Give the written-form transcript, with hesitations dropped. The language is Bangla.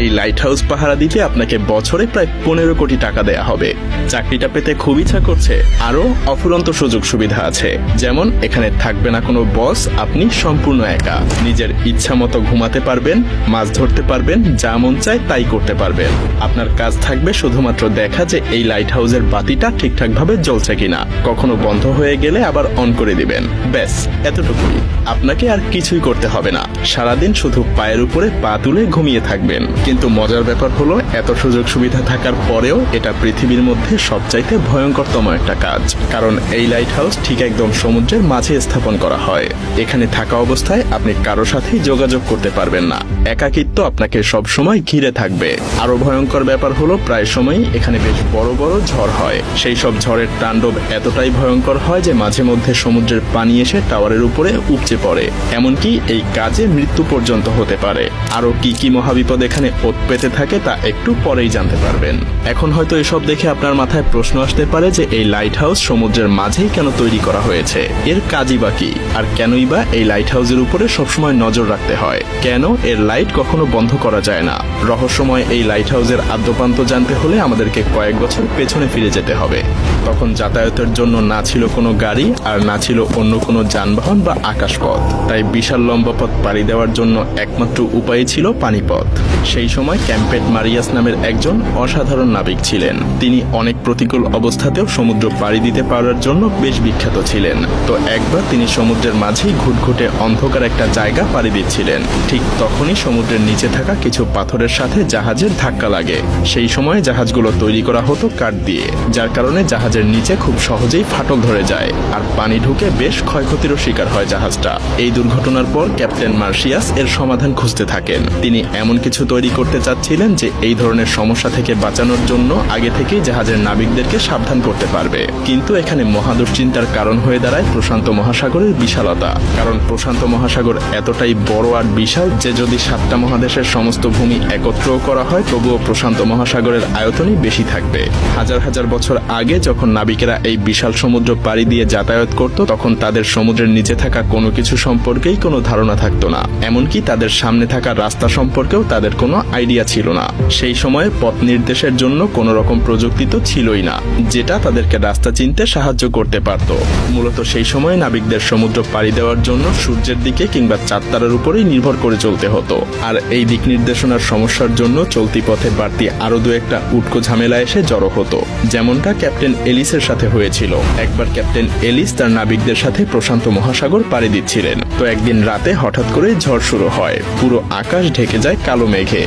এই লাইট হাউস পাহারা দিতে আপনাকে বছরে প্রায় 15 কোটি টাকা দেয়া হবে। চাকরিটা পেতে খুব ইচ্ছা করছে? আরো অফুরন্ত সুযোগ সুবিধা আছে, যেমন এখানে থাকবে না কোনো বস, আপনি সম্পূর্ণ একা। নিজের ইচ্ছা মতো ঘুমাতে পারবেন, মাছ ধরতে পারবেন, যা মন চায় তাই করতে পারবেন। আপনার কাজ থাকবে শুধুমাত্র দেখা যে এই লাইট হাউসের বাতিটা ঠিকঠাক ভাবে জ্বলছে কিনা, কখনো বন্ধ হয়ে গেলে আবার অন করে দিবেন। ব্যাস, এতটুকুই। আপনাকে আর কিছুই করতে হবে না, সারাদিন শুধু পায়ের উপরে পা তুলে ঘুমিয়ে থাকবেন। কিন্তু মজার ব্যাপার হলো, এত সুযোগ সুবিধা থাকার পরেও এটা পৃথিবীর মধ্যে সবচাইতে ভয়ঙ্করতম একটা কাজ। কারণ এই লাইট হাউস ঠিক একদম সমুদ্রের মাঝে স্থাপন করা হয়। এখানে থাকা অবস্থায় আপনি কারো সাথেই যোগাযোগ করতে পারবেন না, একাকিত্ব আপনাকে সবসময় ঘিরে থাকবে। আরো ভয়ঙ্কর ব্যাপার হলো, প্রায় সময়ই এখানে বেশ বড় বড় ঝড় হয়। সেই সব ঝড়ের তাণ্ডব এতটাই ভয়ঙ্কর হয় যে মাঝে মধ্যে সমুদ্রের পানি এসে টাওয়ারের উপরে উপচে পড়ে। এমনকি এই কাজে মৃত্যু পর্যন্ত হতে পারে। আরো কি কি মহাবিপদ এখানে ওত পেতে থাকে তা একটু পরেই জানতে পারবেন। এখন হয়তো এসব দেখে আপনার মাথায় প্রশ্ন আসতে পারে যে এই লাইট হাউস সমুদ্রের মাঝেই কেন তৈরি করা হয়েছে, এর কাজই বা কি, আর কেনই বা এই লাইট হাউসের উপরে সবসময় নজর রাখতে হয়, কেন এর লাইট কখনো বন্ধ করা যায় না। রহস্যময় এই লাইট হাউসের আদ্যপান্ত জানতে হলে আমাদেরকে কয়েক বছর পেছনে ফিরে যেতে হবে। তখন যাতায়াতের জন্য না ছিল কোনো গাড়ি, আর না ছিল অন্য কোনো যানবাহন বা আকাশপথ। তাই বিশাল লম্বা পথ পাড়ি দেওয়ার জন্য একমাত্র উপায় ছিল পানিপথ। সেই সময় ক্যাম্পেট মারিয়াস নামের একজন অসাধারণ নাবিক ছিলেন। তিনি অনেক প্রতিকূল অবস্থাতেও সমুদ্র পাড়ি দিতে পারার জন্য বেশ বিখ্যাত ছিলেন। তো একবার তিনি সমুদ্রের মাঝেই ঘুটঘুটে অন্ধকার একটা জায়গা পাড়ি দিচ্ছিলেন। ঠিক তখনই সমুদ্রের নিচে থাকা কিছু পাথরের সাথে জাহাজের ধাক্কা লাগে। সেই সময় জাহাজগুলো তৈরি করা হতো কাঠ দিয়ে, যার কারণে জাহাজের নিচে খুব সহজেই ফাটল ধরে যায়, আর পানি ঢুকে বেশ ক্ষয়ক্ষতিরও শিকার হয় জাহাজটা। এই দুর্ঘটনার পর ক্যাপ্টেন মার্শিয়াস এর সমাধান খুঁজতে থাকেন। তিনি এমন কিছু তৈরি করতে চাচ্ছিলেন যে এই ধরনের সমস্যা থেকে বাঁচানোর জন্য আগে থেকেই জাহাজের নাবিকদেরকে সাবধান করতে পারবে। কিন্তু এখানে মহাদুশ্চিন্তার কারণ হয়ে দাঁড়ায় প্রশান্ত মহাসাগরের বিশালতা। কারণ প্রশান্ত মহাসাগর এতটাই বড় আর বিশাল যে যদি 7টা মহাদেশের সমস্ত ভূমি একত্র করা হয় তবুও প্রশান্ত মহাসাগরের আয়তনই বেশি থাকবে। হাজার হাজার বছর আগে যখন নাবিকেরা এই বিশাল সমুদ্র পাড়ি দিয়ে যাতায়াত করত, তখন তাদের সমুদ্রের নিচে থাকা কোনো কিছু সম্পর্কেই কোনো ধারণা থাকতো না। এমনকি তাদের সামনে থাকা রাস্তা সম্পর্কেও তাদের কোনো আইডিয়া ছিল না। সেই সময়ে পথ নির্দেশের জন্য কোনো রকম প্রযুক্তি তো ছিলই না, যেটা তাদেরকে রাস্তা চিনতে সাহায্য করতে পারত। মূলত সেই সময়ে নাবিকদের সমুদ্র পাড়ি দেওয়ার জন্য সূর্যের দিকে কিংবা চাঁদ তারার উপরেই নির্ভর করে চলতে হতো। আর এই দিক নির্দেশনার সমস্যার জন্য চলতি পথে বাড়তি আরো দু একটা উটকো ঝামেলা এসে জড়ো হতো, যেমনটা ক্যাপ্টেন এলিসের সাথে হয়েছিল। একবার ক্যাপ্টেন এলিস তার নাবিকদের সাথে প্রশান্ত মহাসাগর পাড়ি দিচ্ছিলেন। তো একদিন রাতে হঠাৎ করে ঝড় শুরু হয়, পুরো আকাশ ঢেকে যায় কালো মেঘে।